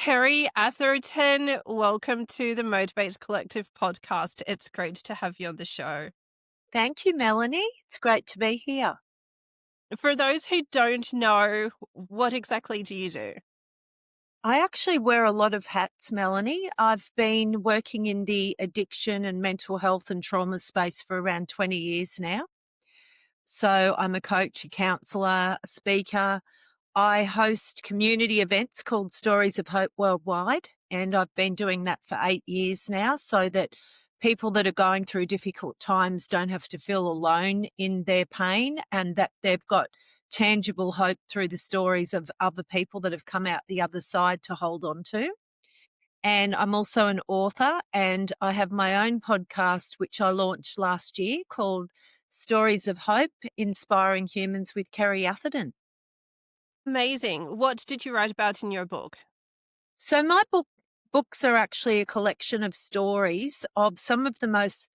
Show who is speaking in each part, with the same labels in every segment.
Speaker 1: Kerrie Atherton, welcome to the Motivate Collective podcast. It's great to have you on the show.
Speaker 2: Thank you, Melanie. It's great to be here.
Speaker 1: For those who don't know, what exactly do you do?
Speaker 2: I actually wear a lot of hats, Melanie. I've been working in the addiction and mental health and trauma space for around 20 years now. So I'm a coach, a counsellor, a speaker. I host community events called Stories of Hope Worldwide, and I've been doing that for 8 years now so that people that are going through difficult times don't have to feel alone in their pain and that they've got tangible hope through the stories of other people that have come out the other side to hold on to. And I'm also an author, and I have my own podcast, which I launched last year called Stories of Hope Inspiring Humans with Kerrie Atherton.
Speaker 1: Amazing. What did you write about in your book?
Speaker 2: So my books are actually a collection of stories of some of the most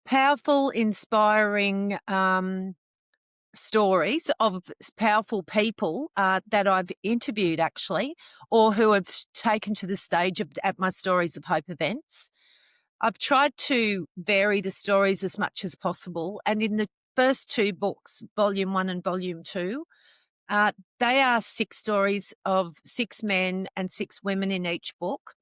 Speaker 2: powerful, inspiring stories of powerful people that I've interviewed actually, or who have taken to the stage at my Stories of Hope events. I've tried to vary the stories as much as possible, and in the first two books, Volume 1 and Volume 2, uh, they are six stories of six men and six women in each book.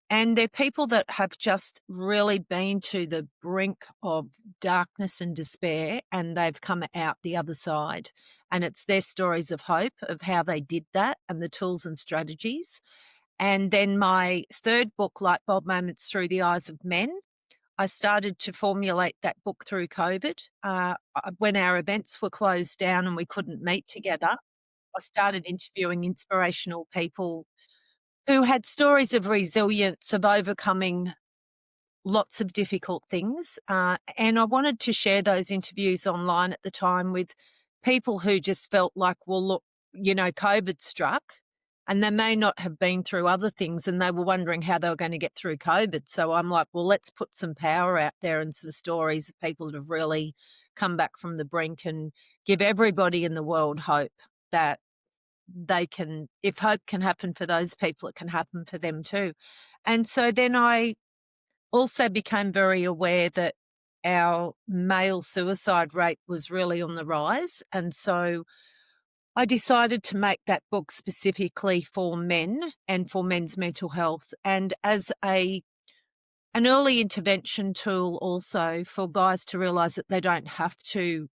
Speaker 2: And they're people that have just really been to the brink of darkness and despair, and they've come out the other side. And it's their stories of hope, of how they did that and the tools and strategies. And then my third book, Light Bulb Moments Through the Eyes of Men, I started to formulate that book through COVID. When our events were closed down and we couldn't meet together, I started interviewing inspirational people who had stories of resilience, of overcoming lots of difficult things. And I wanted to share those interviews online at the time with people who just felt like, well, look, COVID struck and they may not have been through other things and they were wondering how they were going to get through COVID. So I'm like, well, let's put some power out there and some stories of people that have really come back from the brink and give everybody in the world hope that they can, if hope can happen for those people, it can happen for them too. And so then I also became very aware that our male suicide rate was really on the rise. And so I decided to make that book specifically for men and for men's mental health, and as an early intervention tool also for guys to realize that they don't have to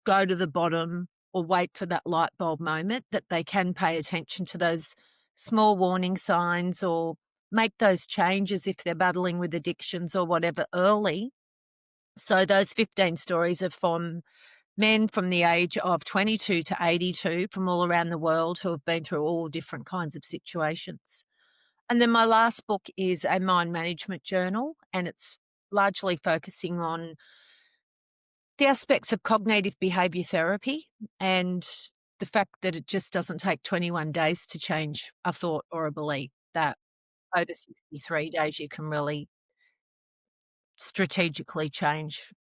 Speaker 2: go to the bottom or wait for that light bulb moment, that they can pay attention to those small warning signs or make those changes if they're battling with addictions or whatever early. So those 15 stories are from men from the age of 22 to 82 from all around the world who have been through all different kinds of situations. And then my last book is a mind management journal, and it's largely focusing on the aspects of cognitive behavior therapy and the fact that it just doesn't take 21 days to change a thought or a belief, that over 63 days you can really strategically change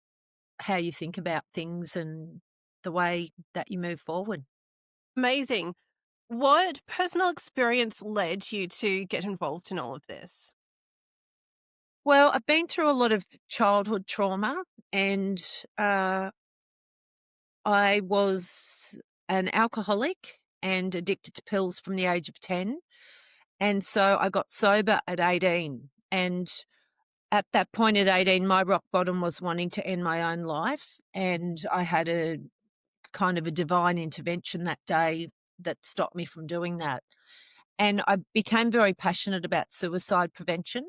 Speaker 2: how you think about things and the way that you move forward.
Speaker 1: Amazing. What personal experience led you to get involved in all of this?
Speaker 2: Well, I've been through a lot of childhood trauma, and I was an alcoholic and addicted to pills from the age of 10. And so I got sober at 18. And at that point at 18, my rock bottom was wanting to end my own life. And I had a kind of a divine intervention that day that stopped me from doing that. And I became very passionate about suicide prevention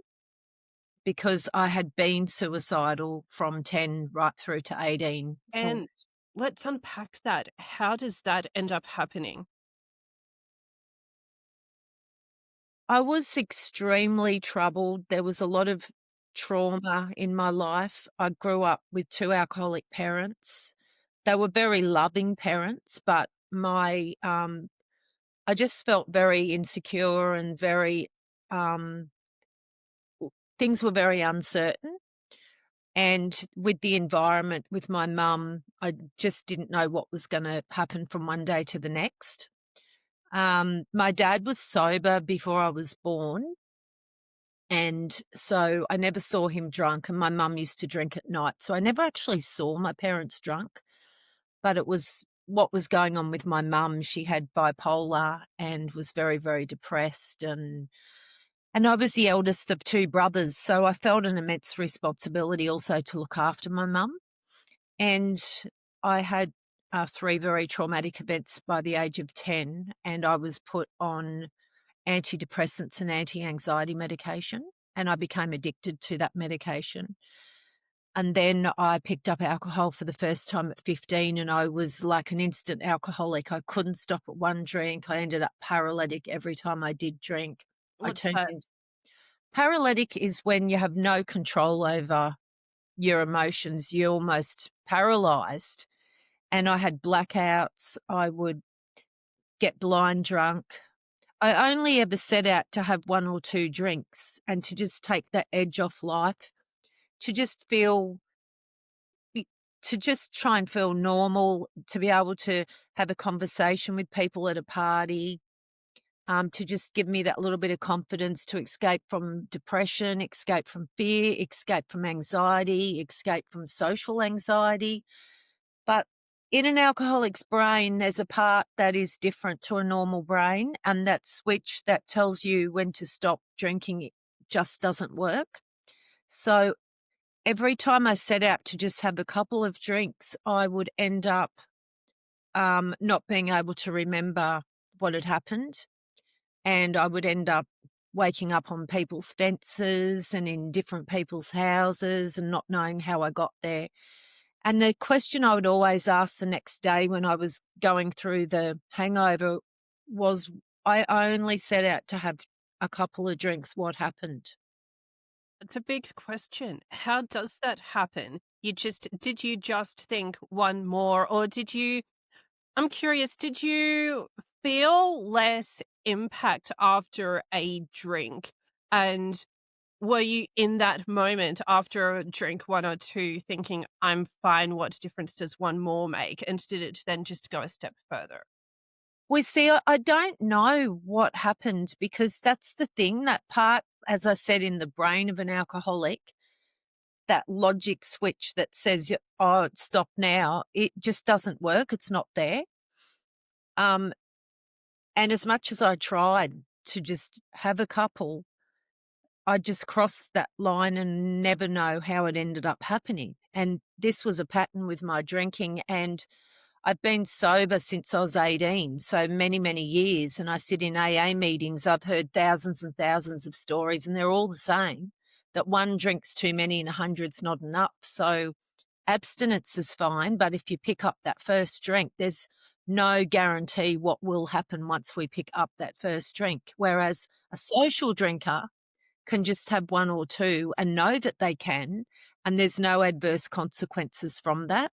Speaker 2: because I had been suicidal from 10 right through to 18. And
Speaker 1: And let's unpack that. How does that end up happening?
Speaker 2: I was extremely troubled. There was a lot of trauma in my life. I grew up with two alcoholic parents. They were very loving parents, but I just felt very insecure and very, um, things were very uncertain. And with the environment with my mum, I just didn't know what was going to happen from one day to the next. My dad was sober before I was born, and so I never saw him drunk, and my mum used to drink at night, so I never actually saw my parents drunk, but it was what was going on with my mum. She had bipolar and was very, very depressed, and I was the eldest of 2 brothers, so I felt an immense responsibility also to look after my mum, and I had, 3 very traumatic events by the age of 10, and I was put on antidepressants and anti-anxiety medication, and I became addicted to that medication. And then I picked up alcohol for the first time at 15, and I was like an instant alcoholic. I couldn't stop at one drink. I ended up paralytic every time I did drink. I
Speaker 1: What's
Speaker 2: turned
Speaker 1: that?
Speaker 2: in Paralytic is when you have no control over your emotions. You're almost paralyzed. And I had blackouts. I would get blind drunk. I only ever set out to have 1 or 2 drinks and to just take that edge off life, to just feel to just try and feel normal, to be able to have a conversation with people at a party, to just give me that little bit of confidence to escape from depression, escape from fear, escape from anxiety, escape from social anxiety. But in an alcoholic's brain, there's a part that is different to a normal brain, and that switch that tells you when to stop drinking just doesn't work. So every time I set out to just have a couple of drinks, I would end up not being able to remember what had happened. And I would end up waking up on people's fences and in different people's houses and not knowing how I got there. And the question I would always ask the next day when I was going through the hangover was, I only set out to have a couple of drinks. What happened?
Speaker 1: It's a big question. How does that happen? Did you just think one more, or I'm curious, did you feel less impact after a drink? And were you in that moment after a drink 1 or 2 thinking, "I'm fine, what difference does one more make?" And did it then just go a step further?
Speaker 2: We see, I don't know what happened, because that's the thing, that part, as I said, in the brain of an alcoholic, that logic switch that says, "Oh, stop now," it just doesn't work, it's not there. Um, and as much as I tried to just have a couple, I just crossed that line and never know how it ended up happening. And this was a pattern with my drinking, and I've been sober since I was 18, so many, many years, and I sit in AA meetings. I've heard thousands and thousands of stories, and they're all the same, that one drink's too many and 100's not enough. So abstinence is fine, but if you pick up that first drink, there's no guarantee what will happen once we pick up that first drink. Whereas a social drinker can just have 1 or 2 and know that they can, and there's no adverse consequences from that.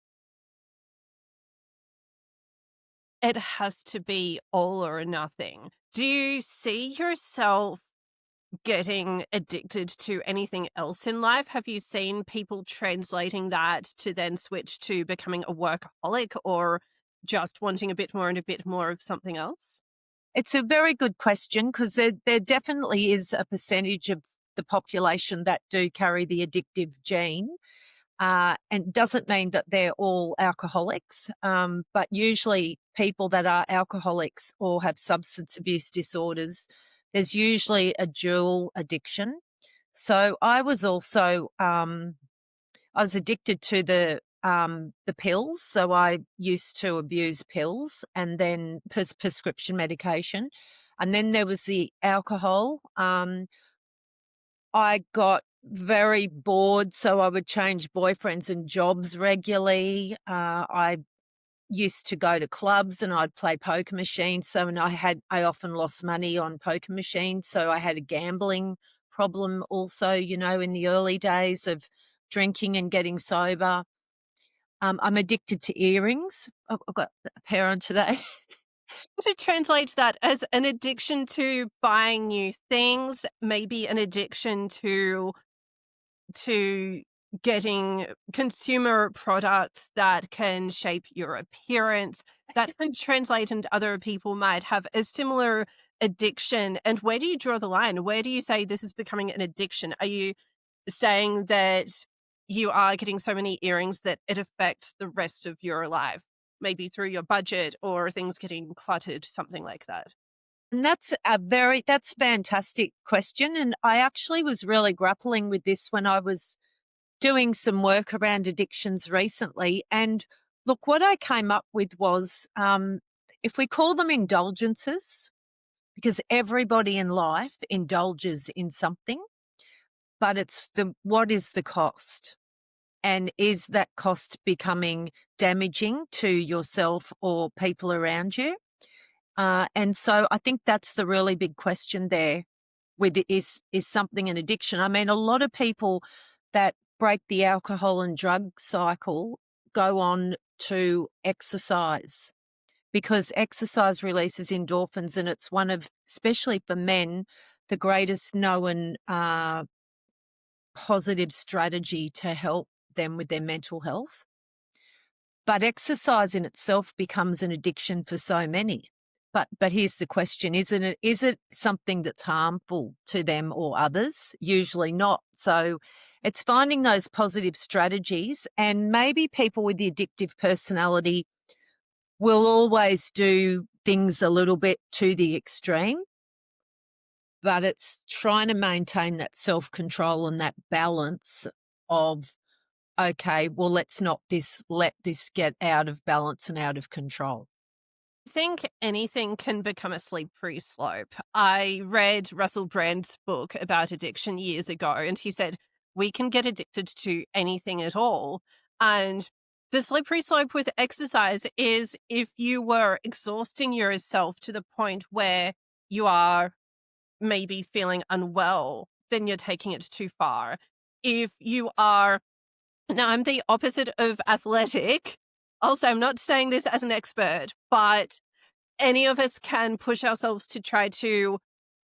Speaker 1: It has to be all or nothing. Do you see yourself getting addicted to anything else in life? Have you seen people translating that to then switch to becoming a workaholic, or just wanting a bit more and a bit more of something else?
Speaker 2: It's a very good question, because there definitely is a percentage of the population that do carry the addictive gene. And doesn't mean that they're all alcoholics, but usually people that are alcoholics or have substance abuse disorders, there's usually a dual addiction. So I was also I was addicted to the pills. So I used to abuse pills, and then prescription medication, and then there was the alcohol. I got very bored, so I would change boyfriends and jobs regularly. I used to go to clubs and I'd play poker machines. So, and I often lost money on poker machines. So I had a gambling problem also, in the early days of drinking and getting sober. I'm addicted to earrings. I've got a pair on today.
Speaker 1: To translate that as an addiction to buying new things, maybe an addiction to getting consumer products that can shape your appearance, that can translate into other people might have a similar addiction. And where do you draw the line? Where do you say this is becoming an addiction? Are you saying that you are getting so many earrings that it affects the rest of your life, maybe through your budget or things getting cluttered, something like that?
Speaker 2: And that's fantastic question. And I actually was really grappling with this when I was doing some work around addictions recently. And look, what I came up with was if we call them indulgences, because everybody in life indulges in something, but it's what is the cost? And is that cost becoming damaging to yourself or people around you? And so I think that's the really big question there with it is something an addiction. I mean, a lot of people that break the alcohol and drug cycle go on to exercise because exercise releases endorphins, and it's one of, especially for men, the greatest known positive strategy to help them with their mental health. But exercise in itself becomes an addiction for so many. But here's the question, is it something that's harmful to them or others? Usually not. So it's finding those positive strategies, and maybe people with the addictive personality will always do things a little bit to the extreme, but it's trying to maintain that self-control and that balance of, okay, well, let's not let this get out of balance and out of control.
Speaker 1: I think anything can become a slippery slope. I read Russell Brand's book about addiction years ago, and he said we can get addicted to anything at all. And the slippery slope with exercise is if you were exhausting yourself to the point where you are maybe feeling unwell, then you're taking it too far. If you are, now I'm the opposite of athletic. Also, I'm not saying this as an expert, but any of us can push ourselves to try to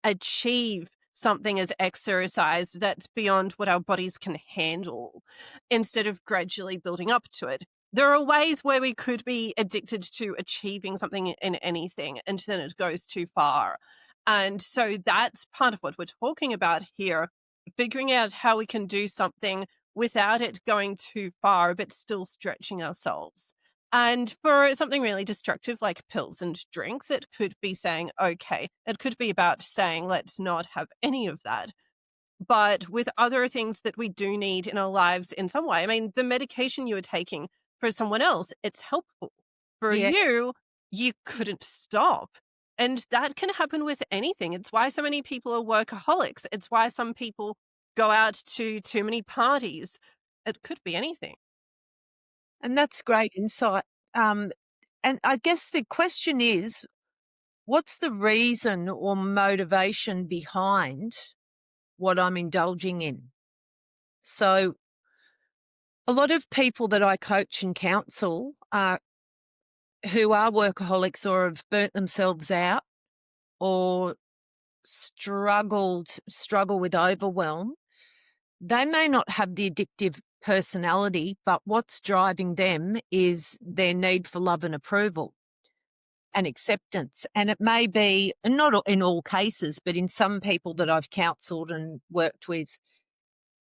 Speaker 1: achieve something as exercise that's beyond what our bodies can handle instead of gradually building up to it. There are ways where we could be addicted to achieving something in anything and then it goes too far. And so that's part of what we're talking about here, figuring out how we can do something without it going too far, but still stretching ourselves. And for something really destructive like pills and drinks, it could be saying, okay, it could be about saying, let's not have any of that. But with other things that we do need in our lives in some way, I mean, the medication you were taking for someone else, it's helpful. For
Speaker 2: Yeah.
Speaker 1: you, you couldn't stop. And that can happen with anything. It's why so many people are workaholics. It's why some people go out to too many parties. It could be anything.
Speaker 2: And that's great insight. Um, and I guess the question is, what's the reason or motivation behind what I'm indulging in? So a lot of people that I coach and counsel who are workaholics or have burnt themselves out or struggle with overwhelm, they may not have the addictive personality, but what's driving them is their need for love and approval and acceptance. And it may be, not in all cases, but in some people that I've counseled and worked with,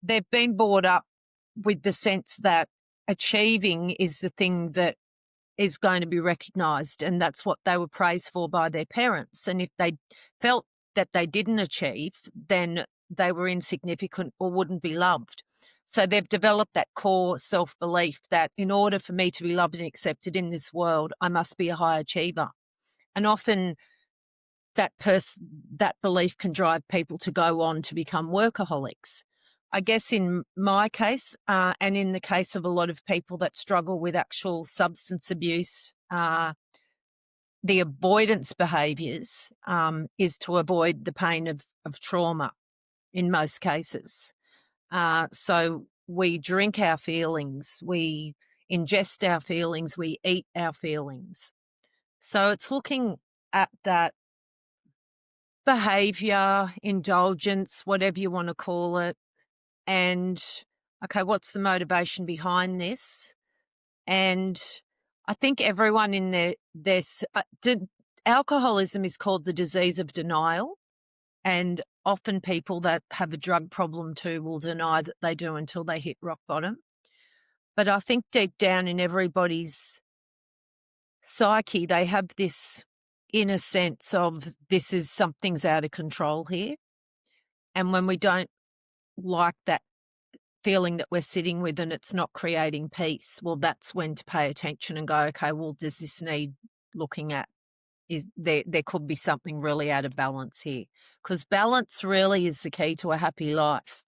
Speaker 2: they've been brought up with the sense that achieving is the thing that is going to be recognised, and that's what they were praised for by their parents. And if they felt that they didn't achieve, then they were insignificant or wouldn't be loved. So they've developed that core self-belief that in order for me to be loved and accepted in this world, I must be a high achiever. And often that belief can drive people to go on to become workaholics. I guess in my case, and in the case of a lot of people that struggle with actual substance abuse, the avoidance behaviours is to avoid the pain of trauma in most cases. So we drink our feelings, we ingest our feelings, we eat our feelings. So it's looking at that behavior, indulgence, whatever you want to call it, and okay, what's the motivation behind this? And I think everyone in alcoholism is called the disease of denial. And often people that have a drug problem too will deny that they do until they hit rock bottom. But I think deep down in everybody's psyche, they have this inner sense of something's out of control here. And when we don't like that feeling that we're sitting with and it's not creating peace, well, that's when to pay attention and go, okay, well, does this need looking at? Is there could be something really out of balance here, because balance really is the key to a happy life.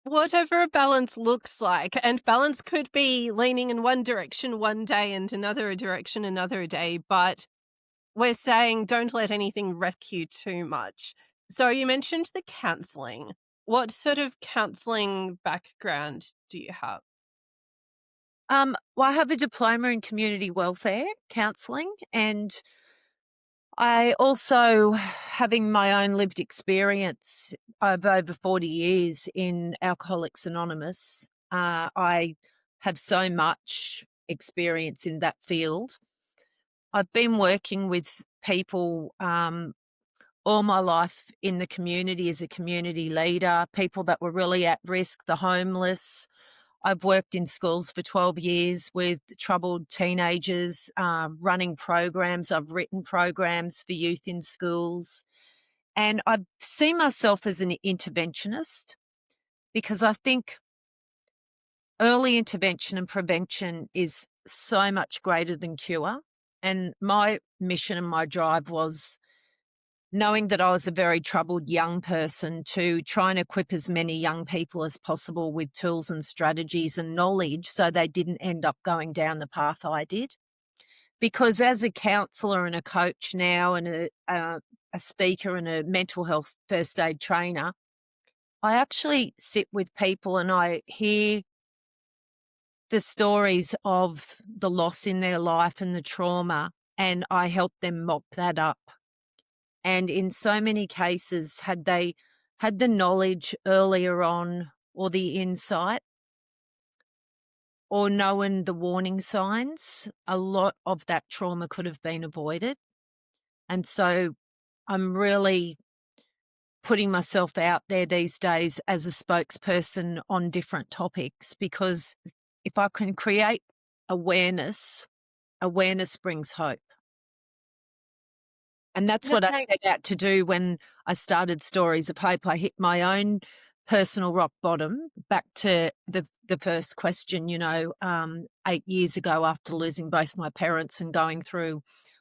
Speaker 1: Whatever balance looks like, and balance could be leaning in one direction one day and another direction another day, but we're saying don't let anything wreck you too much. So you mentioned the counselling. What sort of counselling background do you have?
Speaker 2: Well, I have a diploma in community welfare counselling, and I also, having my own lived experience of over 40 years in Alcoholics Anonymous, I have so much experience in that field. I've been working with people all my life in the community as a community leader, people that were really at risk, the homeless. I've worked in schools for 12 years with troubled teenagers, running programs. I've written programs for youth in schools. And I see myself as an interventionist because I think early intervention and prevention is so much greater than cure. And my mission and my drive was knowing that I was a very troubled young person to try and equip as many young people as possible with tools and strategies and knowledge so they didn't end up going down the path I did. Because as a counsellor and a coach now and a speaker and a mental health first aid trainer, I actually sit with people and I hear the stories of the loss in their life and the trauma, and I help them mop that up. And in so many cases, had they had the knowledge earlier on or the insight or known the warning signs, a lot of that trauma could have been avoided. And so I'm really putting myself out there these days as a spokesperson on different topics, because if I can create awareness, awareness brings hope. And that's
Speaker 1: That
Speaker 2: what I
Speaker 1: make
Speaker 2: set out to do when I started Stories of Hope. I hit my own personal rock bottom. Back to the first question, 8 years ago after losing both my parents and going through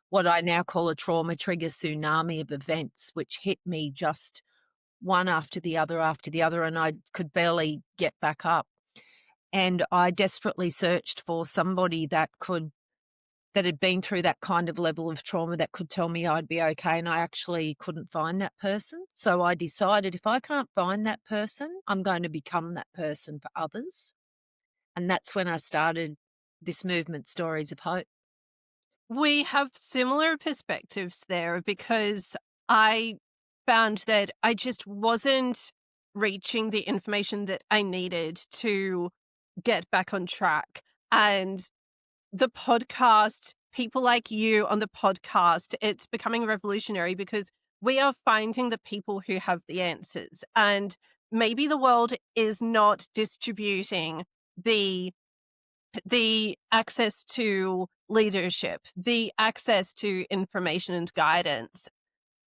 Speaker 2: what I now call a trauma trigger tsunami of events, which hit me just one after the other, and I could barely get back up. And I desperately searched for somebody that had been through that kind of level of trauma that could tell me I'd be okay, and I actually couldn't find that person. So I decided if I can't find that person, I'm going to become that person for others. And that's when I started this movement, Stories of Hope.
Speaker 1: We have similar perspectives there because I found that I just wasn't reaching the information that I needed to get back on track. And the podcast, people like you on the podcast, it's becoming revolutionary because we are finding the people who have the answers. And maybe the world is not distributing the access to leadership, the access to information and guidance,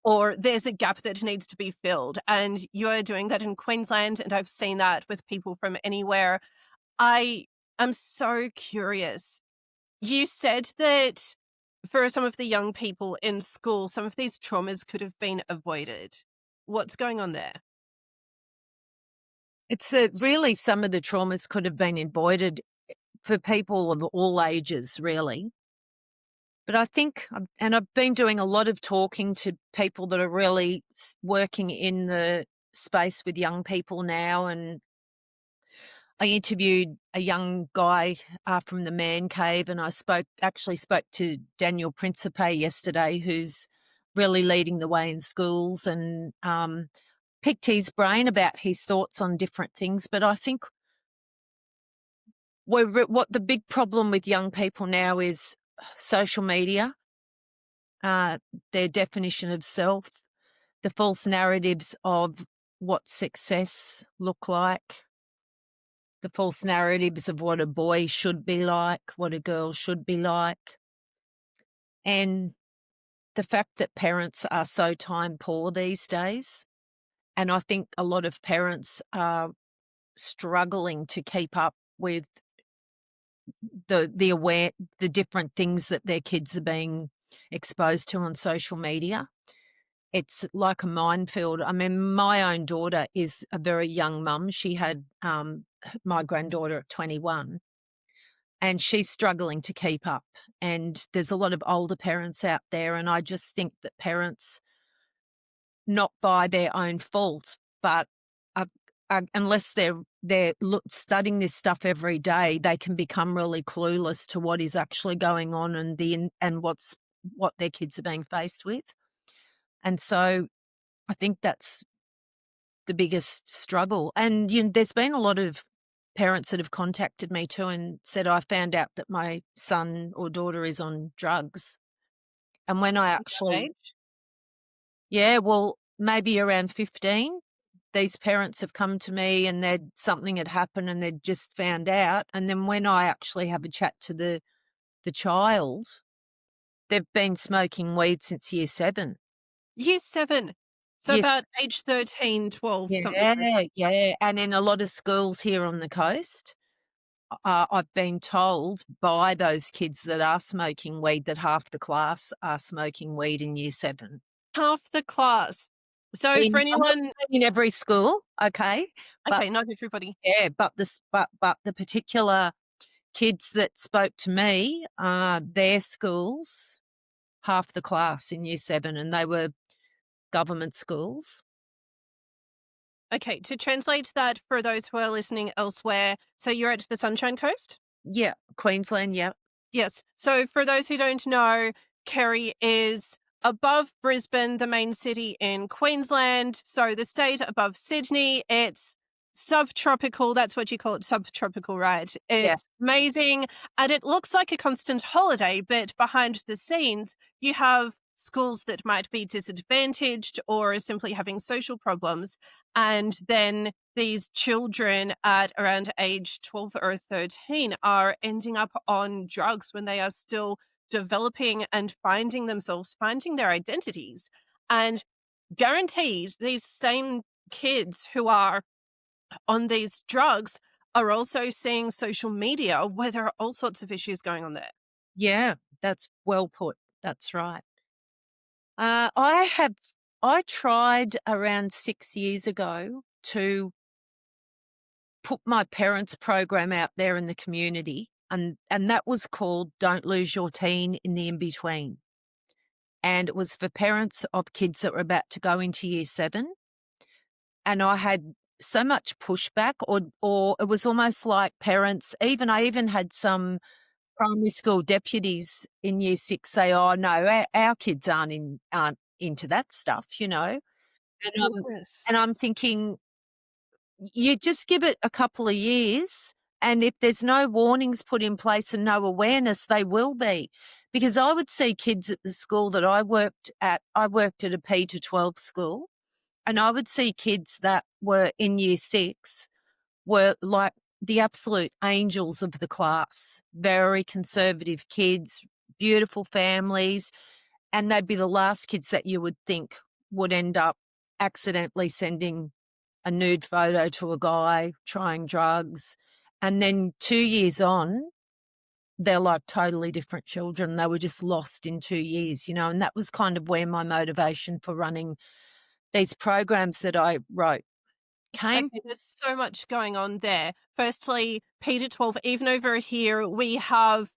Speaker 1: or there's a gap that needs to be filled. And you are doing that in Queensland, and I've seen that with people from anywhere. I am so curious. You said that for some of the young people in school, some of these traumas could have been avoided. What's going on there?
Speaker 2: It's really some of the traumas could have been avoided for people of all ages, really. But I think, and I've been doing a lot of talking to people that are really working in the space with young people now. And I interviewed a young guy from the Man Cave, and I actually spoke to Daniel Principe yesterday, who's really leading the way in schools. And picked his brain about his thoughts on different things. But I think what the big problem with young people now is social media, uh, their definition of self, the false narratives of what success look like, the false narratives of what a boy should be like, what a girl should be like, and the fact that parents are so time poor these days. And I think a lot of parents are struggling to keep up with the different things that their kids are being exposed to on social media. It's like a minefield. I mean, my own daughter is a very young mum. She had my granddaughter at 21, and she's struggling to keep up. And there's a lot of older parents out there, and I just think that parents, not by their own fault, but unless they're studying this stuff every day, they can become really clueless to what is actually going on and what their kids are being faced with. And so I think that's the biggest struggle. And there's been a lot of parents that have contacted me too and said, I found out that my son or daughter is on drugs. And when I
Speaker 1: That
Speaker 2: actually,
Speaker 1: age?
Speaker 2: yeah, well, maybe around 15, these parents have come to me and something had happened and they'd just found out. And then when I actually have a chat to the child, they've been smoking weed since year 7.
Speaker 1: Year 7. So
Speaker 2: Yes.
Speaker 1: about age 13, 12, something like
Speaker 2: Yeah,
Speaker 1: that.
Speaker 2: yeah. And in a lot of schools here on the coast, I've been told by those kids that are smoking weed that half the class are smoking weed in year 7.
Speaker 1: Half the class. So for
Speaker 2: I'm not
Speaker 1: anyone
Speaker 2: saying in every school, okay, but
Speaker 1: okay, not everybody.
Speaker 2: yeah, but the particular kids that spoke to me, their schools, half the class in year 7, and they were government schools.
Speaker 1: Okay, to translate that for those who are listening elsewhere, so you're at the Sunshine Coast?
Speaker 2: Yeah, Queensland, yeah.
Speaker 1: Yes. So for those who don't know, Kerry is above Brisbane, the main city in Queensland. So the state above Sydney. It's subtropical. That's what you call it, subtropical, right?
Speaker 2: Yeah,
Speaker 1: It's amazing. And it looks like a constant holiday, but behind the scenes, you have schools that might be disadvantaged or simply having social problems. And then these children at around age 12 or 13 are ending up on drugs when they are still developing and finding themselves, finding their identities. And guaranteed, these same kids who are on these drugs are also seeing social media where there are all sorts of issues going on there.
Speaker 2: yeah, that's well put. That's right. Uh, I have I tried around 6 years ago to put my parents' program out there in the community, and that was called Don't Lose Your Teen in the In-Between. And it was for parents of kids that were about to go into year 7, and I had so much pushback, or it was almost like parents, I even had some primary school deputies in year 6 say, "Oh, no, our kids aren't into that stuff." And,
Speaker 1: Yes.
Speaker 2: I'm thinking, you just give it a couple of years, and if there's no warnings put in place and no awareness, they will be. Because I would see kids at the school that I worked at a P to 12 school, and I would see kids that were in year 6 were like the absolute angels of the class, very conservative kids, beautiful families, and they'd be the last kids that you would think would end up accidentally sending a nude photo to a guy, trying drugs. And then 2 years on, they're like totally different children. They were just lost in 2 years, and that was kind of where my motivation for running these programs that I wrote came.
Speaker 1: Okay, there's so much going on there. Firstly, P to 12, even over here, we have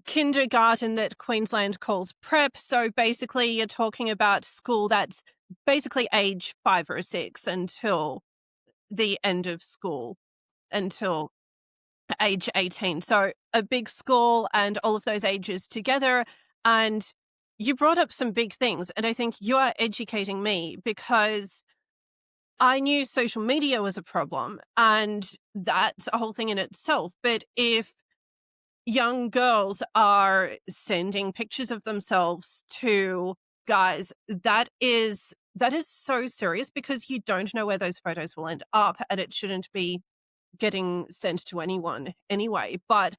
Speaker 1: kindergarten that Queensland calls prep. So basically, you're talking about school that's basically age 5 or 6 until the end of school, until age 18. So a big school and all of those ages together. And you brought up some big things. And I think you are educating me because I knew social media was a problem, and that's a whole thing in itself. But if young girls are sending pictures of themselves to guys, that is so serious because you don't know where those photos will end up, and it shouldn't be getting sent to anyone anyway. But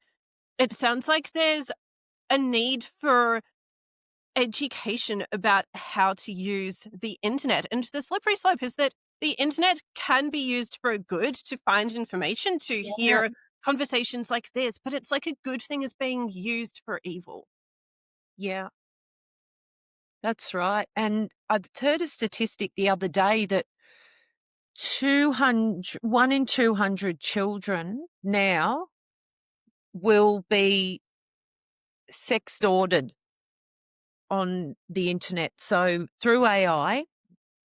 Speaker 1: it sounds like there's a need for education about how to use the internet. And the slippery slope is that the internet can be used for good, to find information, to
Speaker 2: Yeah.
Speaker 1: hear conversations like this, but it's like a good thing is being used for evil.
Speaker 2: Yeah, that's right. And I heard a statistic the other day that 1 in 200 children now will be sex ordered on the internet. So through AI,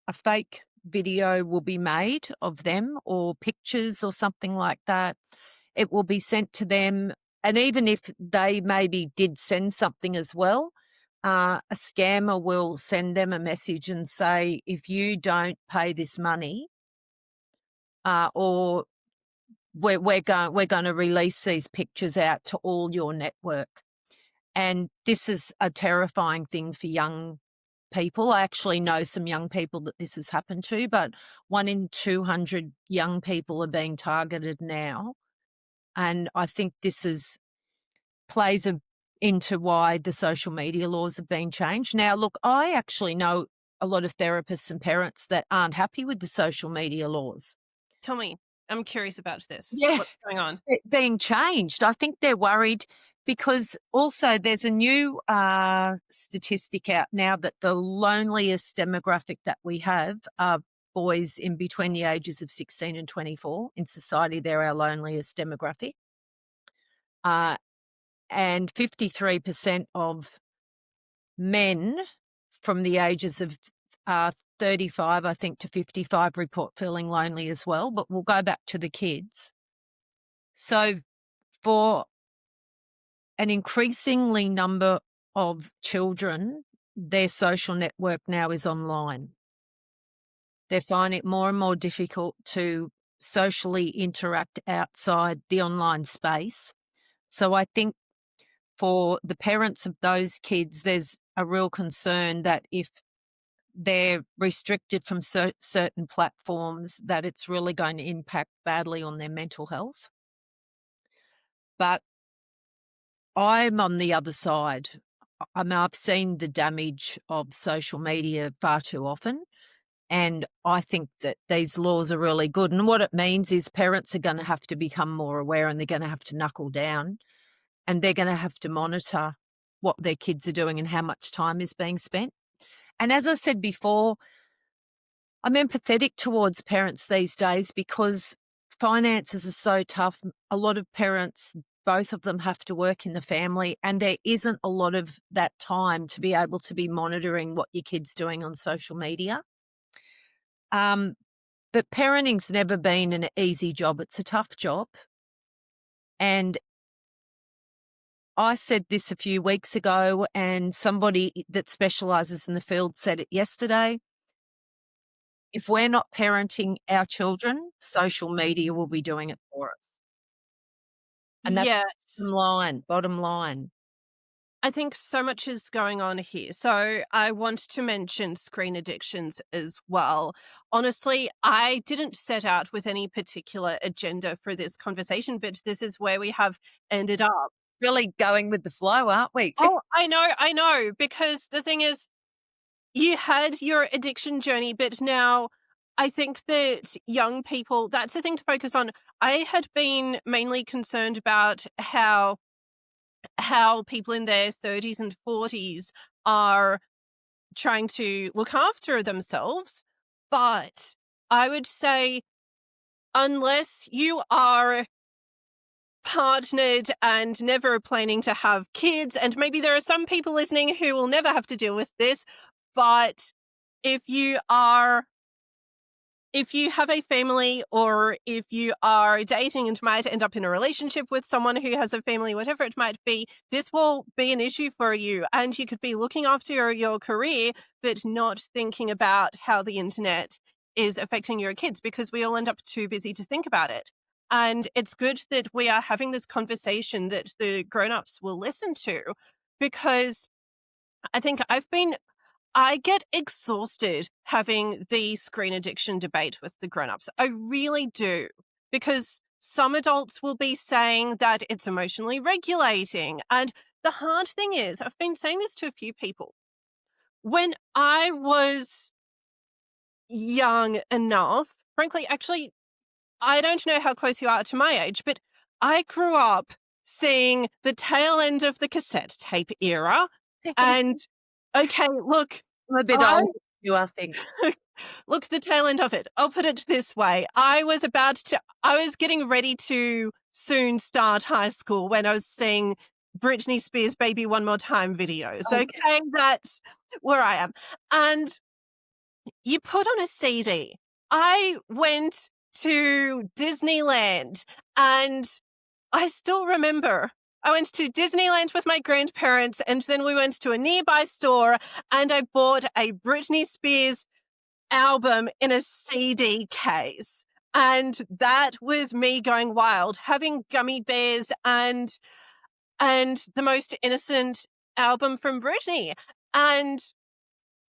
Speaker 2: a fake video will be made of them or pictures or something like that. It will be sent to them. And even if they maybe did send something as well, a scammer will send them a message and say, if you don't pay this money, or we're going to release these pictures out to all your network. And this is a terrifying thing for young people. I actually know some young people that this has happened to, but 1 in 200 young people are being targeted now. And I think this is plays into why the social media laws have been changed. Now, look, I actually know a lot of therapists and parents that aren't happy with the social media laws.
Speaker 1: Tell me, I'm curious about this.
Speaker 2: Yeah.
Speaker 1: What's going on?
Speaker 2: It being changed. I think they're worried because also there's a new statistic out now that the loneliest demographic that we have are boys in between the ages of 16 and 24. In society, they're our loneliest demographic. Uh, and 53% of men from the ages of 35, I think, to 55 report feeling lonely as well. But we'll go back to the kids. So for an increasingly number of children, their social network now is online. They find it more and more difficult to socially interact outside the online space. So I think for the parents of those kids, there's a real concern that if they're restricted from certain platforms, that it's really going to impact badly on their mental health. But I'm on the other side. I mean, I've seen the damage of social media far too often, and I think that these laws are really good. And what it means is parents are going to have to become more aware, and they're going to have to knuckle down, and they're going to have to monitor what their kids are doing and how much time is being spent. And as I said before, I'm empathetic towards parents these days because finances are so tough. A lot of parents, both of them have to work in the family, and there isn't a lot of that time to be able to be monitoring what your kid's doing on social media. Um, but parenting's never been an easy job. It's a tough job. And I said this a few weeks ago, and somebody that specialises in the field said it yesterday. If we're not parenting our children, social media will be doing it for us. And that's
Speaker 1: Yes.
Speaker 2: bottom line.
Speaker 1: I think so much is going on here. So I want to mention screen addictions as well. Honestly, I didn't set out with any particular agenda for this conversation, but this is where we have ended up.
Speaker 2: Really going with the flow, aren't we?
Speaker 1: Oh, I know, because the thing is, you had your addiction journey, but now I think that young people, that's the thing to focus on. I had been mainly concerned about how people in their 30s and 40s are trying to look after themselves. But I would say, unless you are partnered and never planning to have kids, and maybe there are some people listening who will never have to deal with this, but if you are if you have a family, or if you are dating and might end up in a relationship with someone who has a family, whatever it might be, this will be an issue for you. And you could be looking after your career, but not thinking about how the internet is affecting your kids because we all end up too busy to think about it. And it's good that we are having this conversation that the grown-ups will listen to, because I think I get exhausted having the screen addiction debate with the grown-ups. I really do. Because some adults will be saying that it's emotionally regulating. And the hard thing is, I've been saying this to a few people. When I was young enough, frankly, actually, I don't know how close you are to my age, but I grew up seeing the tail end of the cassette tape era. And okay, look,
Speaker 2: I'm a bit
Speaker 1: I
Speaker 2: older than you, I think.
Speaker 1: look, the tail end of it. I'll put it this way. I was getting ready to soon start high school when I was seeing Britney Spears' Baby One More Time videos.
Speaker 2: Oh,
Speaker 1: Okay, that's where I am. And you put on a CD. I went to Disneyland, and I still remember I went to Disneyland with my grandparents, and then we went to a nearby store and I bought a Britney Spears album in a CD case. And that was me going wild, having gummy bears and the most innocent album from Britney. And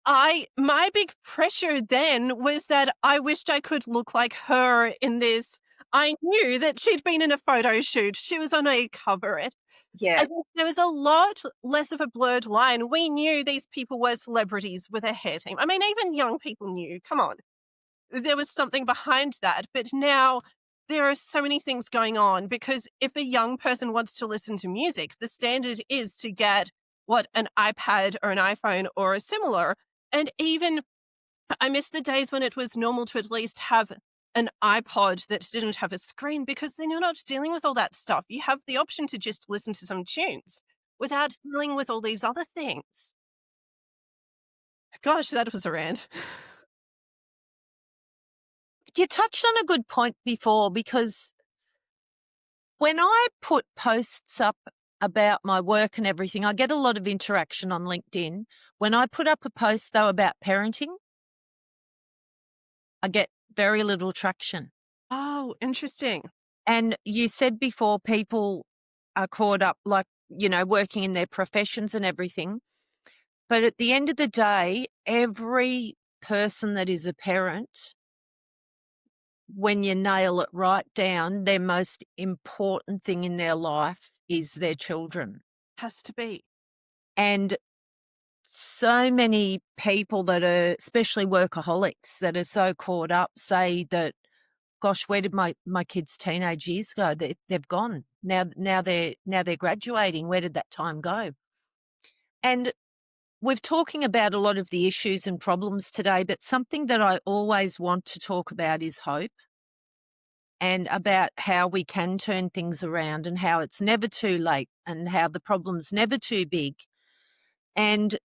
Speaker 1: my big pressure then was that I wished I could look like her in this. I knew that she'd been in a photo shoot. She was on a cover. I
Speaker 2: yeah.
Speaker 1: think there was a lot less of a blurred line. We knew these people were celebrities with a hair team. I mean, even young people knew. Come on. There was something behind that. But now there are so many things going on, because if a young person wants to listen to music, the standard is to get an iPad or an iPhone or a similar. And even I miss the days when it was normal to at least have an iPod that didn't have a screen, because then you're not dealing with all that stuff. You have the option to just listen to some tunes without dealing with all these other things. Gosh, that was a rant.
Speaker 2: You touched on a good point before, because when I put posts up about my work and everything, I get a lot of interaction on LinkedIn. When I put up a post, though, about parenting, I get very little traction.
Speaker 1: Oh, interesting.
Speaker 2: And you said before, people are caught up, like, working in their professions and everything. But at the end of the day, every person that is a parent, when you nail it right down, their most important thing in their life is their children.
Speaker 1: Has to be.
Speaker 2: And so many people that are, especially workaholics, that are so caught up, say that, gosh, where did my kids' teenage years go? They've gone. Now they're graduating. Where did that time go? And we're talking about a lot of the issues and problems today, but something that I always want to talk about is hope, and about how we can turn things around, and how it's never too late, and how the problem's never too big. And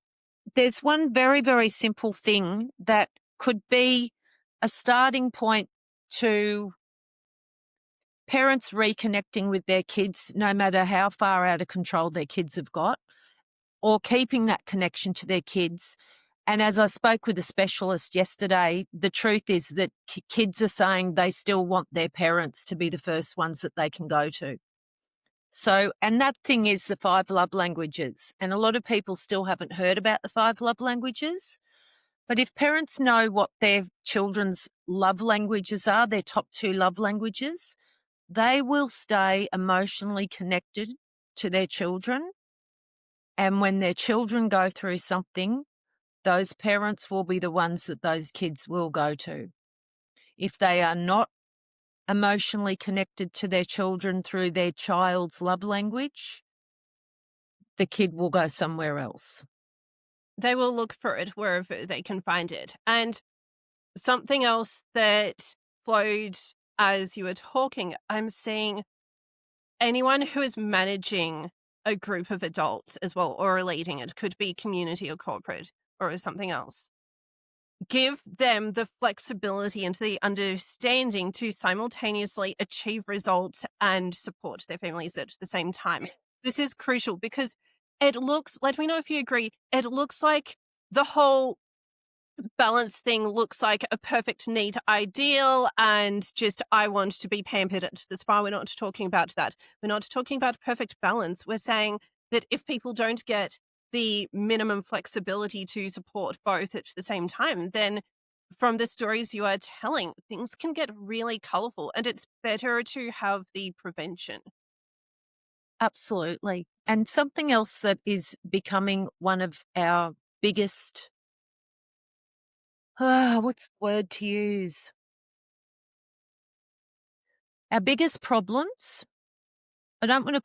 Speaker 2: there's one very, very simple thing that could be a starting point to parents reconnecting with their kids, no matter how far out of control their kids have got, or keeping that connection to their kids. And as I spoke with a specialist yesterday, the truth is that kids are saying they still want their parents to be the first ones that they can go to. So, and that thing is the 5 love languages. And a lot of people still haven't heard about the 5 love languages. But if parents know what their children's love languages are, their top 2 love languages, they will stay emotionally connected to their children. And when their children go through something, those parents will be the ones that those kids will go to. If they are not emotionally connected to their children through their child's love language, the kid will go somewhere else.
Speaker 1: They will look for it wherever they can find it. And something else that flowed as you were talking, I'm seeing anyone who is managing a group of adults as well, or leading it, could be community or corporate or something else. Give them the flexibility and the understanding to simultaneously achieve results and support their families at the same time. This is crucial because let me know if you agree, it looks like the whole balance thing looks like a perfect, neat ideal, and just I want to be pampered at the spa. We're not talking about that. We're not talking about perfect balance. We're saying that if people don't get the minimum flexibility to support both at the same time, then from the stories you are telling, things can get really colorful, and it's better to have the prevention.
Speaker 2: Absolutely. And something else that is becoming one of our biggest, what's the word to use? Our biggest problems. I don't want to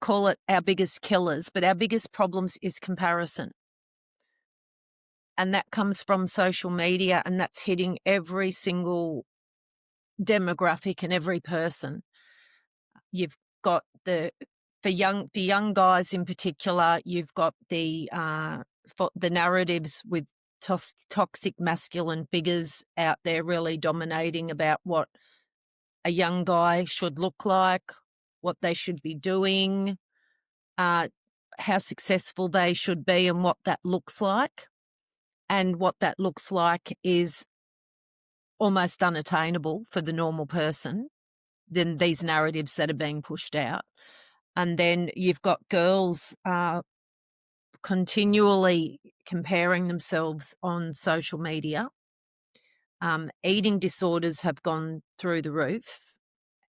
Speaker 2: call it our biggest killers, but our biggest problems is comparison. And that comes from social media, and that's hitting every single demographic and every person. You've got for young guys in particular, you've got the narratives with toxic masculine figures out there really dominating about what a young guy should look like, what they should be doing, how successful they should be, and what that looks like. And what that looks like is almost unattainable for the normal person, than these narratives that are being pushed out. And then you've got girls continually comparing themselves on social media. Eating disorders have gone through the roof,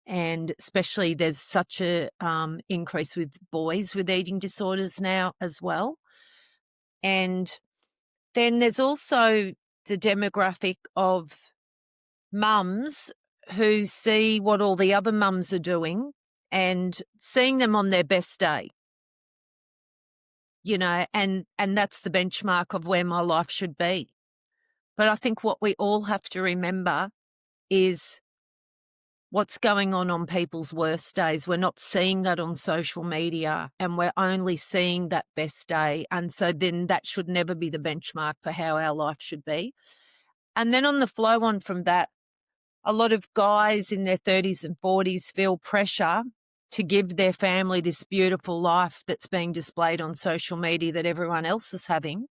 Speaker 2: and especially there's such a increase with boys with eating disorders now as well. And then there's also the demographic of mums who see what all the other mums are doing and seeing them on their best day, and that's the benchmark of where my life should be. But I think what we all have to remember is what's going on people's worst days. We're not seeing that on social media, and we're only seeing that best day. And so then that should never be the benchmark for how our life should be. And then on the flow on from that, a lot of guys in their 30s and 40s feel pressure to give their family this beautiful life that's being displayed on social media that everyone else is having.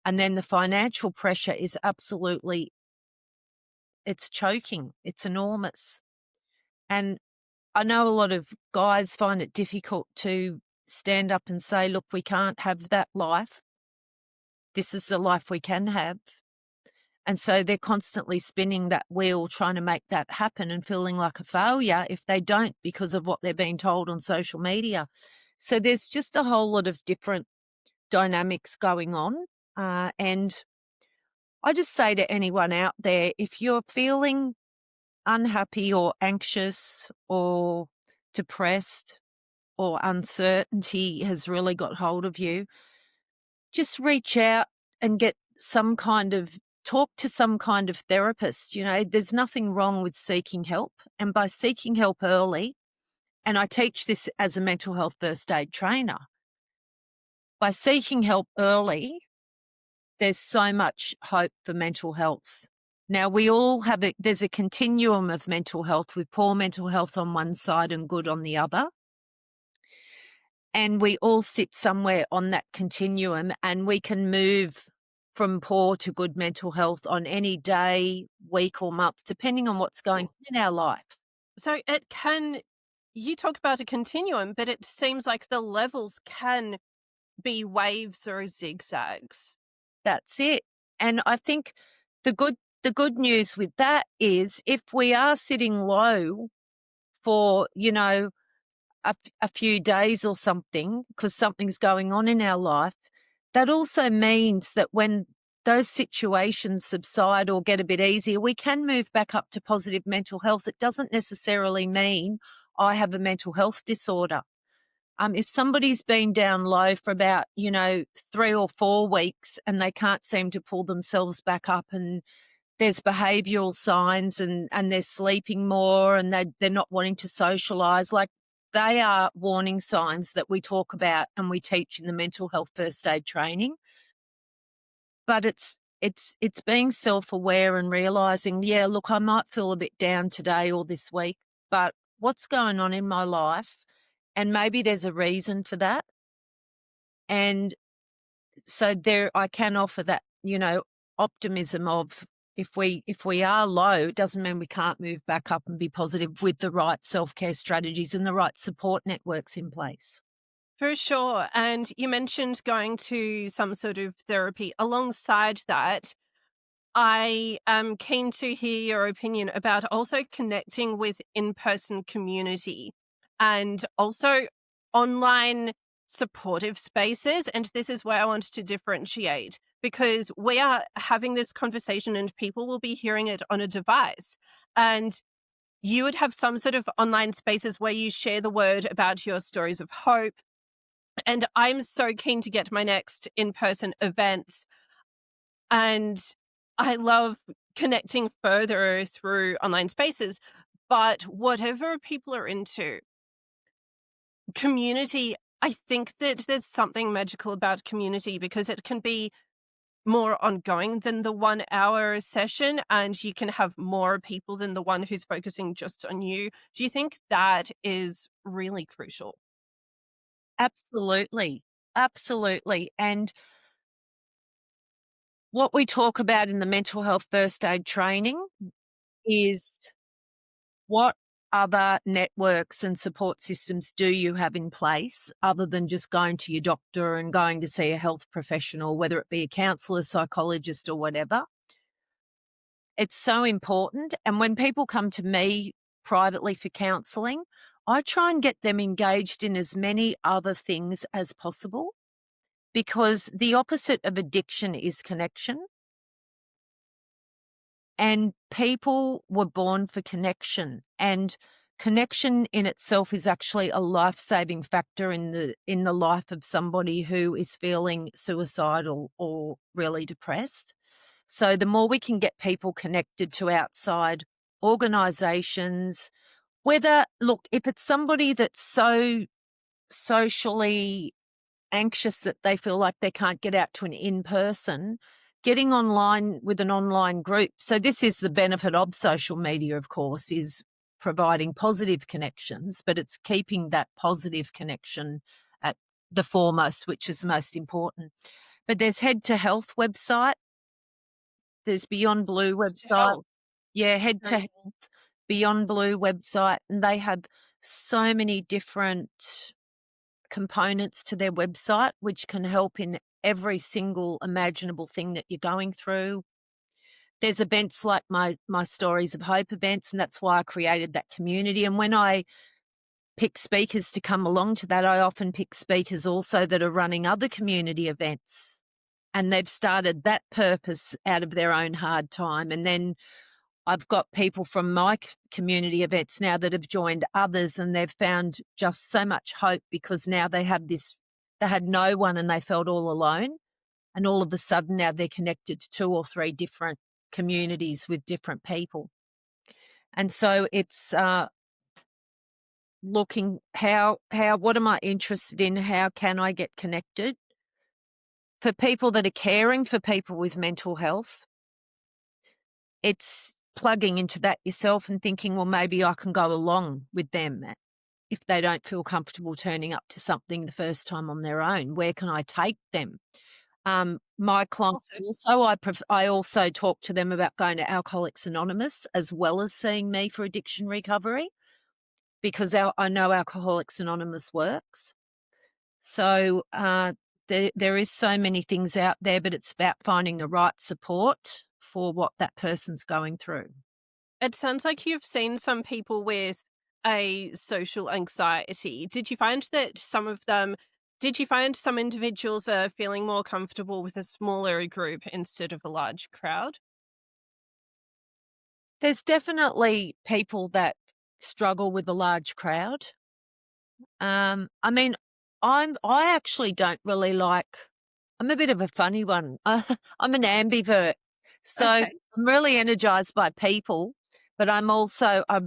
Speaker 2: And then the financial pressure is absolutely, it's choking. It's enormous. And I know a lot of guys find it difficult to stand up and say, look, we can't have that life. This is the life we can have. And so they're constantly spinning that wheel, trying to make that happen and feeling like a failure if they don't because of what they're being told on social media. So there's just a whole lot of different dynamics going on. And I just say to anyone out there, if you're feeling unhappy or anxious or depressed or uncertainty has really got hold of you, just reach out and talk to some kind of therapist. There's nothing wrong with seeking help. And by seeking help early, and I teach this as a mental health first aid trainer, by seeking help early, there's so much hope for mental health. Now, we all there's a continuum of mental health with poor mental health on one side and good on the other. And we all sit somewhere on that continuum, and we can move from poor to good mental health on any day, week or month, depending on what's going on in our life.
Speaker 1: So you talk about a continuum, but it seems like the levels can be waves or zigzags.
Speaker 2: That's it. And I think the good news with that is if we are sitting low for, a few days or something because something's going on in our life, that also means that when those situations subside or get a bit easier, we can move back up to positive mental health. It doesn't necessarily mean I have a mental health disorder. If somebody's been down low for about, 3 or 4 weeks and they can't seem to pull themselves back up, and there's behavioural signs and they're sleeping more and they're not wanting to socialise, like they are warning signs that we talk about and we teach in the mental health first aid training. But it's being self-aware and realising, yeah, look, I might feel a bit down today or this week, but what's going on in my life? And maybe there's a reason for that. And so there I can offer that, optimism of if we are low, it doesn't mean we can't move back up and be positive with the right self-care strategies and the right support networks in place.
Speaker 1: For sure. And you mentioned going to some sort of therapy. Alongside that, I am keen to hear your opinion about also connecting with in-person community and also online supportive spaces. And this is where I want to differentiate, because we are having this conversation and people will be hearing it on a device. And you would have some sort of online spaces where you share the word about your stories of hope. And I'm so keen to get to my next in-person events, and I love connecting further through online spaces. But whatever people are into, community, I think that there's something magical about community because it can be more ongoing than the 1 hour session, and you can have more people than the one who's focusing just on you. Do you think that is really crucial?
Speaker 2: Absolutely. Absolutely. And what we talk about in the mental health first aid training is what other networks and support systems do you have in place other than just going to your doctor and going to see a health professional, whether it be a counsellor, psychologist, or whatever? It's so important. And when people come to me privately for counselling, I try and get them engaged in as many other things as possible because the opposite of addiction is connection. And people were born for connection, and connection in itself is actually a life-saving factor in the life of somebody who is feeling suicidal or really depressed. So the more we can get people connected to outside organizations, whether look, if it's somebody that's so socially anxious that they feel like they can't get out to an in-person, getting online with an online group. So this is the benefit of social media, of course, is providing positive connections, but it's keeping that positive connection at the foremost, which is the most important. But there's Head to Health website, there's Beyond Blue
Speaker 1: To
Speaker 2: website.
Speaker 1: help.
Speaker 2: Yeah, Head to
Speaker 1: Very
Speaker 2: Health, Beyond Blue website, and they have so many different components to their website, which can help in every single imaginable thing that you're going through. There's events like my Stories of Hope events, and that's why I created that community. And when I pick speakers to come along to that, I often pick speakers also that are running other community events. And they've started that purpose out of their own hard time. And then I've got people from my community events now that have joined others, and they've found just so much hope because now they have this, they had no one and they felt all alone. And all of a sudden now they're connected to 2 or 3 different communities with different people. And so it's looking what am I interested in? How can I get connected? For people that are caring for people with mental health, it's plugging into that yourself and thinking, well, maybe I can go along with them if they don't feel comfortable turning up to something the first time on their own. Where can I take them? My clients
Speaker 1: also.
Speaker 2: also, I also talk to them about going to Alcoholics Anonymous as well as seeing me for addiction recovery because I know Alcoholics Anonymous works. So there is so many things out there, but it's about finding the right support for what that person's going through.
Speaker 1: It sounds like you've seen some people with a social anxiety. Did you find some individuals are feeling more comfortable with a smaller group instead of a large crowd?
Speaker 2: There's definitely people that struggle with a large crowd. I mean, I actually don't really like. I'm a bit of a funny one. I'm an ambivert, so
Speaker 1: Okay.
Speaker 2: I'm really energized by people, but I'm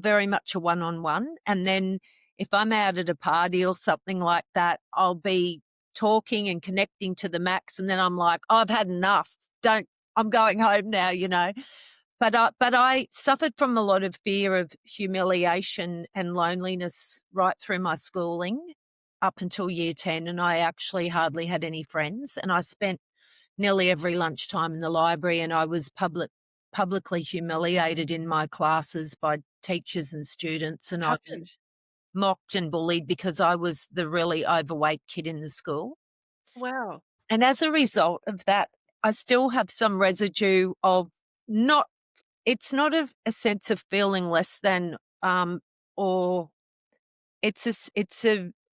Speaker 2: very much a one-on-one. And then if I'm out at a party or something like that, I'll be talking and connecting to the max, and then I'm like, "Oh, I've had enough. Don't. I'm going home now. But I suffered from a lot of fear of humiliation and loneliness right through my schooling up until year 10, and I actually hardly had any friends. And I spent nearly every lunchtime in the library, and I was publicly humiliated in my classes by teachers and students, and I was
Speaker 1: Happened.
Speaker 2: mocked and bullied because I was the really overweight kid in the school.
Speaker 1: Wow.
Speaker 2: And as a result of that, I still have some residue of not it's not a sense of feeling less than, or it's a s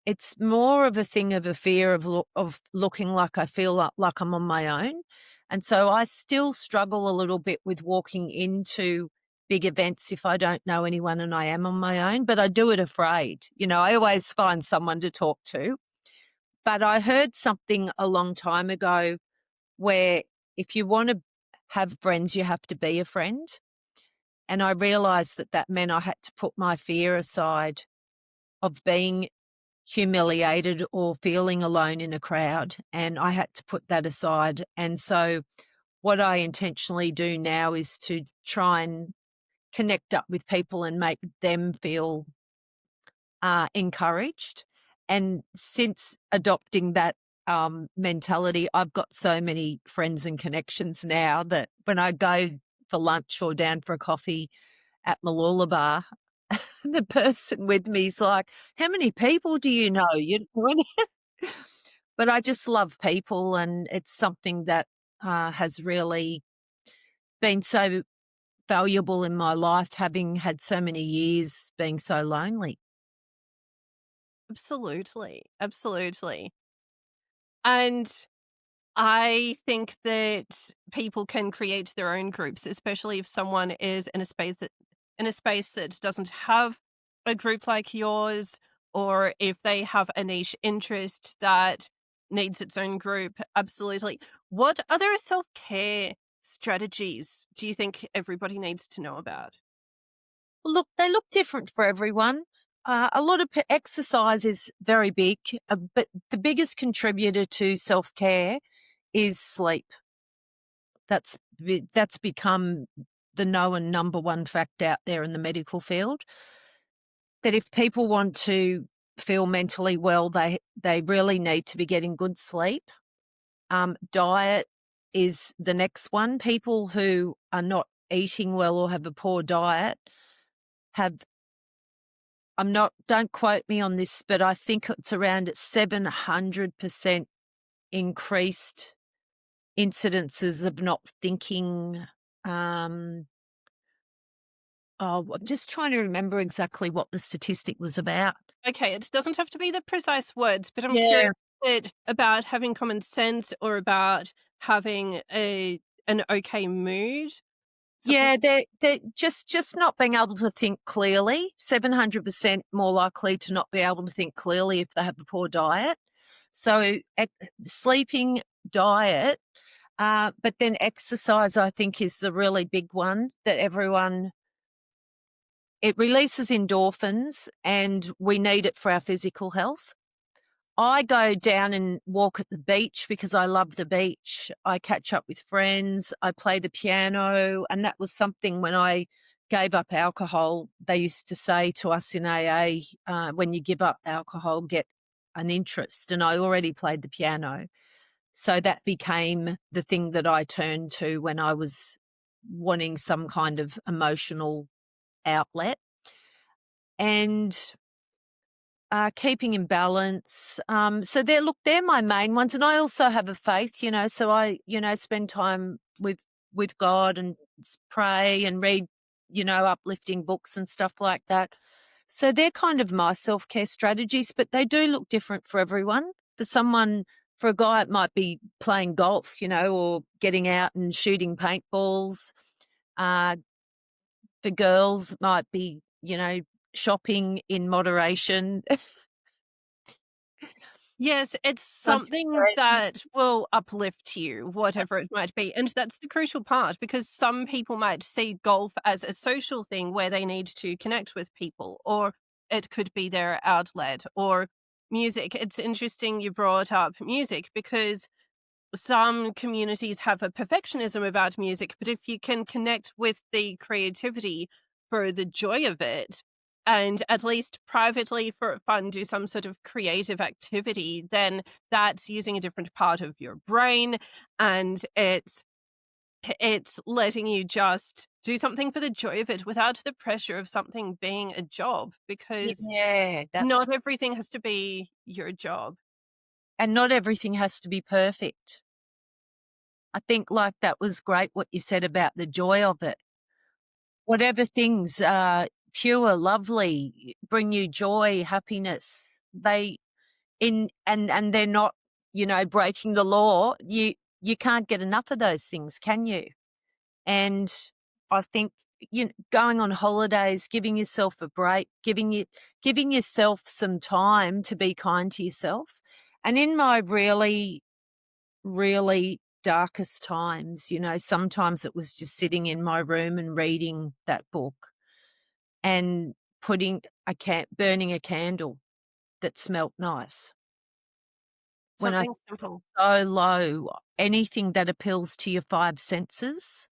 Speaker 2: it's more of a thing of a fear of looking like I feel like I'm on my own, and so I still struggle a little bit with walking into big events if I don't know anyone and I am on my own, but I do it afraid. I always find someone to talk to. But I heard something a long time ago where if you wanna have friends, you have to be a friend, and I realized that that meant I had to put my fear aside of being humiliated or feeling alone in a crowd, and I had to put that aside, and so what I intentionally do now is to try and connect up with people and make them feel, encouraged, and since adopting that, mentality, I've got so many friends and connections now that when I go for lunch or down for a coffee at Malula Bar, the person with me is like, "How many people do you know?" But I just love people, and it's something that, has really been so valuable in my life, having had so many years being so lonely.
Speaker 1: Absolutely. Absolutely. And I think that people can create their own groups, especially if someone is in a space that doesn't have a group like yours, or if they have a niche interest that needs its own group. Absolutely. What other self-care strategies do you think everybody needs to know about?
Speaker 2: Well, look, they look different for everyone. A lot of exercise is very big, but the biggest contributor to self care is sleep. That's become the known number one fact out there in the medical field. That if people want to feel mentally well, they really need to be getting good sleep. Diet is the next one. People who are not eating well or have a poor diet have I'm not don't quote me on this, but I think it's around 700% increased incidences of not thinking. Um, I'm just trying to remember exactly what the statistic was about.
Speaker 1: Okay, it doesn't have to be the precise words, but I'm curious
Speaker 2: Yeah.
Speaker 1: about having common sense or about having an okay mood. Something.
Speaker 2: Yeah, they're just not being able to think clearly, 700% more likely to not be able to think clearly if they have a poor diet. So, sleeping, diet, but then exercise, I think, is the really big one that everyone it releases endorphins, and we need it for our physical health. I go down and walk at the beach because I love the beach. I catch up with friends. I play the piano. And that was something when I gave up alcohol, they used to say to us in AA, when you give up alcohol, get an interest. And I already played the piano. So that became the thing that I turned to when I was wanting some kind of emotional outlet. And keeping in balance. So they're my main ones, and I also have a faith, so I, spend time with God and pray and read, uplifting books and stuff like that. So they're kind of my self care strategies, but they do look different for everyone. For a guy, it might be playing golf, or getting out and shooting paintballs. Uh, for girls, it might be, shopping in moderation.
Speaker 1: Yes, it's
Speaker 2: Bunch of
Speaker 1: something
Speaker 2: friends.
Speaker 1: that will uplift you, whatever it might be. And that's the crucial part because some people might see golf as a social thing where they need to connect with people, or it could be their outlet, or music. It's interesting you brought up music because some communities have a perfectionism about music, but if you can connect with the creativity for the joy of it, and at least privately for fun do some sort of creative activity, then that's using a different part of your brain, and it's letting you just do something for the joy of it without the pressure of something being a job, because
Speaker 2: Yeah, that's
Speaker 1: not everything has to be your job.
Speaker 2: and not everything has to be perfect. I think, like, that was great what you said about the joy of it. Whatever things are pure, lovely, bring you joy, happiness, they in and they're not, breaking the law, you can't get enough of those things, can you? And I think, going on holidays, giving yourself a break, giving yourself some time to be kind to yourself. And in my really, really darkest times, sometimes it was just sitting in my room and reading that book and burning a candle that smelt nice. When I
Speaker 1: Something simple.
Speaker 2: so low, anything that appeals to your 5 senses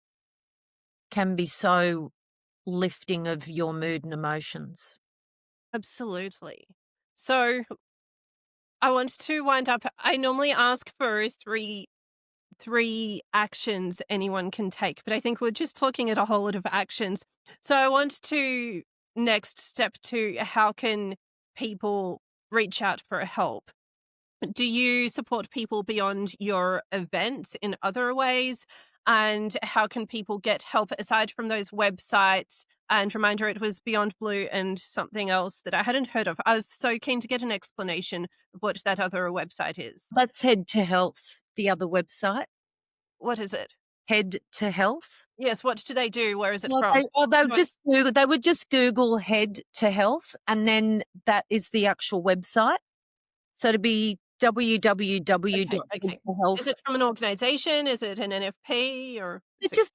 Speaker 2: can be so lifting of your mood and emotions.
Speaker 1: Absolutely. So, I want to wind up. I normally ask for three actions anyone can take, but I think we're just looking at a whole lot of actions. So I want to next step to how can people reach out for help? Do you support people beyond your events in other ways? And how can people get help aside from those websites? And reminder, it was Beyond Blue and something else that I hadn't heard of. I was so keen to get an explanation of what that other website is.
Speaker 2: Let's Head to Health, the other website,
Speaker 1: What is it?
Speaker 2: Head to Health.
Speaker 1: Yes, what do they do? Where is it
Speaker 2: Well,
Speaker 1: from? What
Speaker 2: they would just Google Head to Health, and then that is the actual website. So to be
Speaker 1: okay, okay. Is
Speaker 2: www.headtohealth.
Speaker 1: it from an organization? Is it an NFP, or is
Speaker 2: It's
Speaker 1: it
Speaker 2: just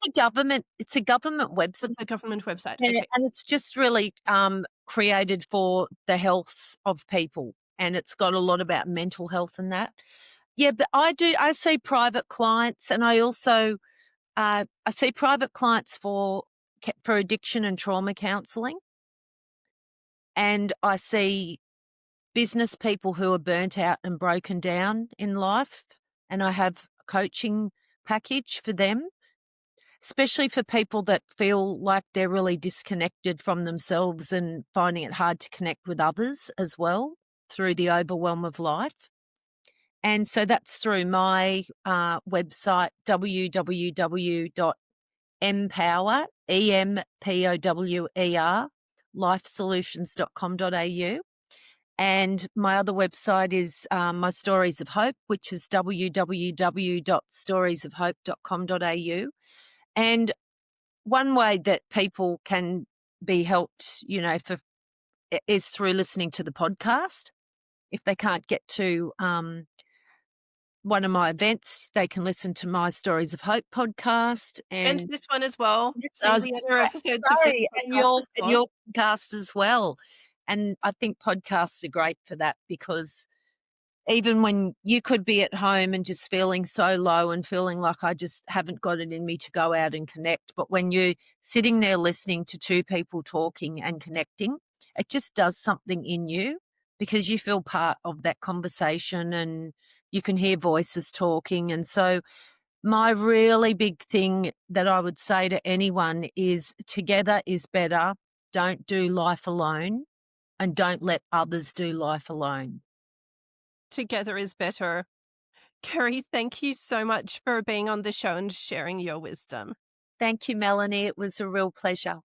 Speaker 2: it's a government website,
Speaker 1: what's the government website?
Speaker 2: and
Speaker 1: Okay,
Speaker 2: it's just really, created for the health of people, and it's got a lot about mental health and that. Yeah, but I see private clients, and I also, I see private clients for addiction and trauma counselling, and I see business people who are burnt out and broken down in life, and I have a coaching package for them, especially for people that feel like they're really disconnected from themselves and finding it hard to connect with others as well through the overwhelm of life. And so that's through my website, www.empower, EMPOWER, lifesolutions.com.au. And my other website is my Stories of Hope, which is www.storiesofhope.com.au. And one way that people can be helped, is through listening to the podcast. If they can't get to one of my events, they can listen to my Stories of Hope podcast,
Speaker 1: and
Speaker 2: and
Speaker 1: this one as well.
Speaker 2: yes, I
Speaker 1: See
Speaker 2: was
Speaker 1: the
Speaker 2: just
Speaker 1: other
Speaker 2: about
Speaker 1: episodes of
Speaker 2: to
Speaker 1: this
Speaker 2: say, and
Speaker 1: podcast, of course.
Speaker 2: your podcast as well. And I think podcasts are great for that, because even when you could be at home and just feeling so low and feeling like I just haven't got it in me to go out and connect, but when you're sitting there listening to two people talking and connecting, it just does something in you, because you feel part of that conversation and you can hear voices talking. And so my really big thing that I would say to anyone is together is better. Don't do life alone, and don't let others do life alone.
Speaker 1: Together is better. Kerry, thank you so much for being on the show and sharing your wisdom.
Speaker 2: Thank you, Melanie. It was a real pleasure.